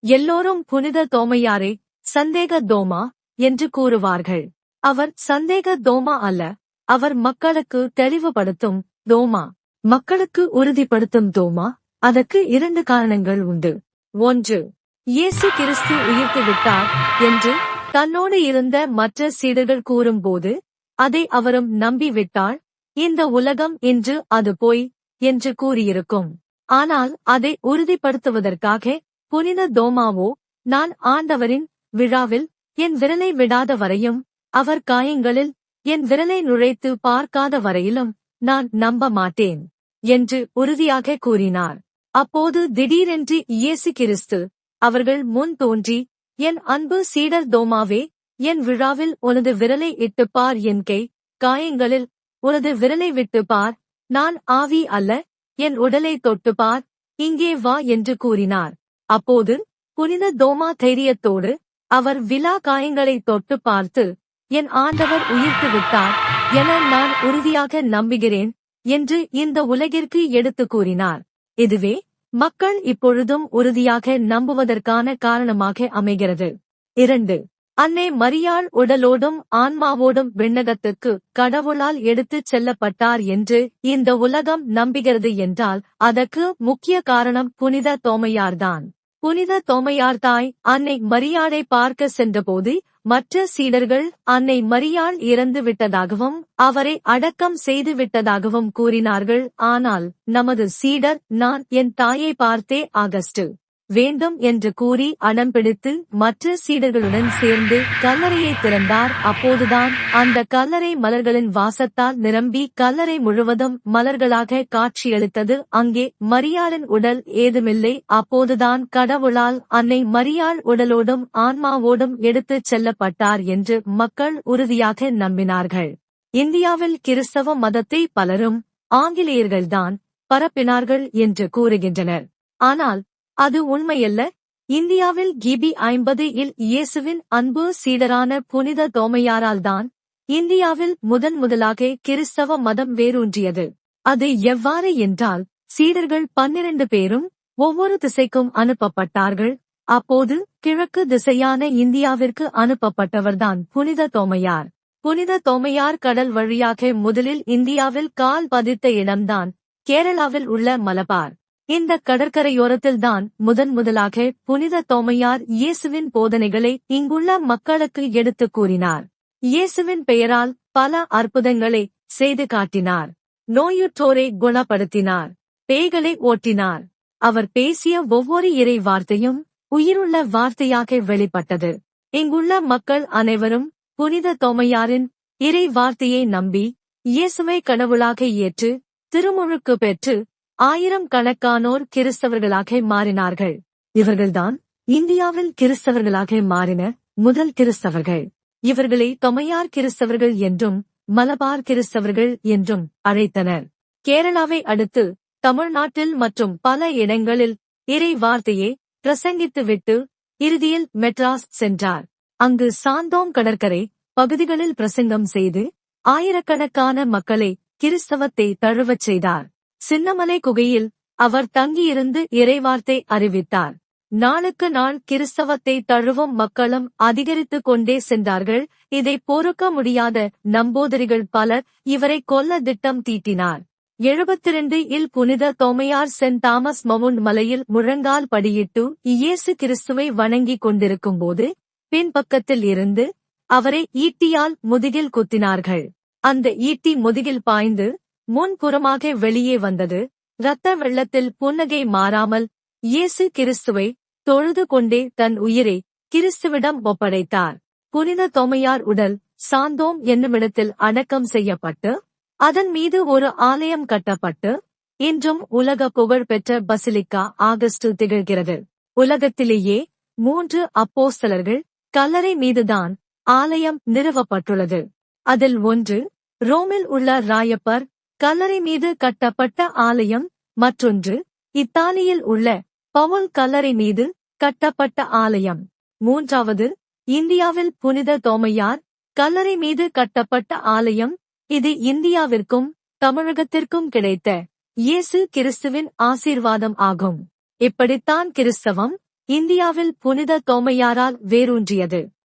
எல்லோரும் புனித தோமையாரை சந்தேக தோமா என்று கூறுவார்கள். அவர் சந்தேக தோமா அல்ல, அவர் மக்களுக்கு தெளிவுபடுத்தும் தோமா. மக்களுக்கு உறுதிப்படுத்தும் தோமா. அதற்கு 2 காரணங்கள் உண்டு. 1. இயேசு கிறிஸ்து உயிர்த்து விட்டார் என்று தன்னோடு இருந்த மற்ற சீடர்கள் கூறும்போது அதை அவரும் நம்பிவிட்டார். இந்த உலகம் இன்று அது பொய் என்று கூறியிருக்கும். ஆனால் அதை உறுதிப்படுத்துவதற்காக புனித தோமாவோ, நான் ஆண்டவரின் விழாவில் என் விரலை விடாத வரையும், அவர் காயங்களில் என் விரலை நுழைத்து பார்க்காத வரையிலும் நான் நம்ப மாட்டேன் என்று உறுதியாக கூறினார். அப்போது திடீரென்று இயேசு கிறிஸ்து அவர்கள் முன் தோன்றி, என் அன்பு சீடர் தோமாவே, என் விழாவில் உனது விரலை இட்டுப் பார், என் கை காயங்களில் உனது விரலை விட்டுப் பார், நான் ஆவி அல்ல, என் உடலை தொட்டுப் பார், இங்கே வா என்று கூறினார். அப்போது புனித தோமா தைரியத்தோடு அவர் விலா காயங்களை தொட்டு பார்த்து, என் ஆண்டவர் உயிர்த்து விட்டார் என நான் உறுதியாக நம்புகிறேன் என்று இந்த உலகிற்கு எடுத்து கூறினார். இதுவே மக்கள் இப்பொழுதும் உறுதியாக நம்புவதற்கான காரணமாக அமைகிறது. 2. அன்னை மரியாள் உடலோடும் ஆன்மாவோடும் விண்ணகத்துக்கு கடவுளால் எடுத்துச் செல்லப்பட்டார் என்று இந்த உலகம் நம்புகிறது என்றால் அதற்கு முக்கிய காரணம் புனித தோமையார்தான். புனித தோமையார் தாய் அன்னை மரியாளை பார்க்க சென்றபோது மற்ற சீடர்கள் அன்னை மரியாள் இறந்து விட்டதாகவும் அவரை அடக்கம் செய்து விட்டதாகவும் கூறினார்கள். ஆனால் நமது சீடர், நான் என் தாயை பார்த்தே ஆகஸ்ட் வேண்டும் என்று கூறி அடம்பிடித்து மற்ற சீடர்களுடன் சேர்ந்து கல்லறையை திறந்தார். அப்போதுதான் அந்த கல்லறை மலர்களின் வாசத்தால் நிரம்பி கல்லறை முழுவதும் மலர்களாக காட்சியளித்தது. அங்கே மரியாளின் உடல் ஏதுமில்லை. அப்போதுதான் கடவுளால் அன்னை மரியாள் உடலோடும் ஆன்மாவோடும் எடுத்துச் செல்லப்பட்டார் என்று மக்கள் உறுதியாக நம்பினார்கள். இந்தியாவில் கிறிஸ்தவ மதத்தை பலரும் ஆங்கிலேயர்கள்தான் பரப்பினார்கள் என்று கூறுகின்றனர். ஆனால் அது உண்மையல்ல. இந்தியாவில் கிபி 50 இயேசுவின் அன்பு சீடரான புனித தோமையாரால்தான் இந்தியாவில் முதலாக கிறிஸ்தவ மதம் வேரூன்றியது. அது எவ்வாறு என்றால், சீடர்கள் 12 பேரும் ஒவ்வொரு திசைக்கும் அனுப்பப்பட்டார்கள். அப்போது கிழக்கு திசையான இந்தியாவிற்கு அனுப்பப்பட்டவர்தான் புனித தோமையார். புனித தோமையார் கடல் வழியாக முதலில் இந்தியாவில் கால் பதித்த இடம்தான் கேரளாவில் உள்ள மலபார். இந்த கடற்கரையோரத்தில்தான் முதலாக புனித தோமையார் இயேசுவின் போதனைகளை இங்குள்ள மக்களுக்கு எடுத்துக் கூறினார். இயேசுவின் பெயரால் பல அற்புதங்களை செய்து காட்டினார். நோயுற்றோரை குணப்படுத்தினார், பேய்களை ஓட்டினார். அவர் பேசிய ஒவ்வொரு இறை வார்த்தையும் உயிருள்ள வார்த்தையாக வெளிப்பட்டது. இங்குள்ள மக்கள் அனைவரும் புனித தோமையாரின் இறை வார்த்தையை நம்பி இயேசுவை கடவுளாக ஏற்று திருமுழுக்கு பெற்று ஆயிரக்கணக்கானோர் கிறிஸ்தவர்களாக மாறினார்கள். இவர்கள்தான் இந்தியாவில் கிறிஸ்தவர்களாக மாறின முதல் கிறிஸ்தவர்கள். இவர்களை தொமையார் கிறிஸ்தவர்கள் என்றும் மலபார் கிறிஸ்தவர்கள் என்றும் அழைத்தனர். கேரளாவை அடுத்து தமிழ்நாட்டில் மற்றும் பல இடங்களில் இறை வார்த்தையை பிரசங்கித்துவிட்டு இறுதியில் மெட்ராஸ் சென்றார். அங்கு சாந்தோம் கடற்கரை பகுதிகளில் பிரசங்கம் செய்து ஆயிரக்கணக்கான மக்களை கிறிஸ்தவத்தை தழுவச் செய்தார். சின்னமலை குகையில் அவர் தங்கியிருந்து இறைவார்த்தை அறிவித்தார். நாளுக்கு நாள் கிறிஸ்தவத்தை தழுவும் மக்களும் அதிகரித்துக் கொண்டே சென்றார்கள். இதை பொறுக்க முடியாத நம்போதரிகள் பலர் இவரை கொல்ல திட்டம் தீட்டினார். 72 புனித தோமையார் சென்ட் தாமஸ் மவுண்ட் மலையில் முழங்கால் படியிட்டு இயேசு கிறிஸ்துவை வணங்கிக் கொண்டிருக்கும்போது பின்பக்கத்தில் இருந்து அவரை ஈட்டியால் முதுகில் குத்தினார்கள். அந்த ஈட்டி முதுகில் பாய்ந்து முன்புறமாக வெளியே வந்தது. இரத்த வெள்ளத்தில் புன்னகை மாறாமல் இயேசு கிறிஸ்துவை தொழுது கொண்டே தன் உயிரை கிறிஸ்துவிடம் ஒப்படைத்தார். புனித தோமையார் உடல் சாந்தோம் என்னுமிடத்தில் அடக்கம் செய்யப்பட்டு அதன் மீது ஒரு ஆலயம் கட்டப்பட்டு இன்றும் உலக புகழ் பெற்ற பசிலிக்கா ஆகஸ்ட் திகழ்கிறது. உலகத்திலேயே 3 அப்போஸ்தலர்கள் கல்லறை மீதுதான் ஆலயம் நிறுவப்பட்டுள்ளது. அதில் ஒன்று ரோமில் உள்ள ராயப்பர் கல்லறை மீது கட்டப்பட்ட ஆலயம், மற்றொன்று இத்தாலியில் உள்ள பவுல் கல்லறை மீது கட்டப்பட்ட ஆலயம். மூன்றாவது இந்தியாவில் புனித தோமையார் கல்லறை மீது கட்டப்பட்ட ஆலயம். இது இந்தியாவிற்கும் தமிழகத்திற்கும் கிடைத்த இயேசு கிறிஸ்துவின் ஆசீர்வாதம் ஆகும். இப்படித்தான் கிறிஸ்தவம் இந்தியாவில் புனித தோமையாரால் வேரூன்றியது.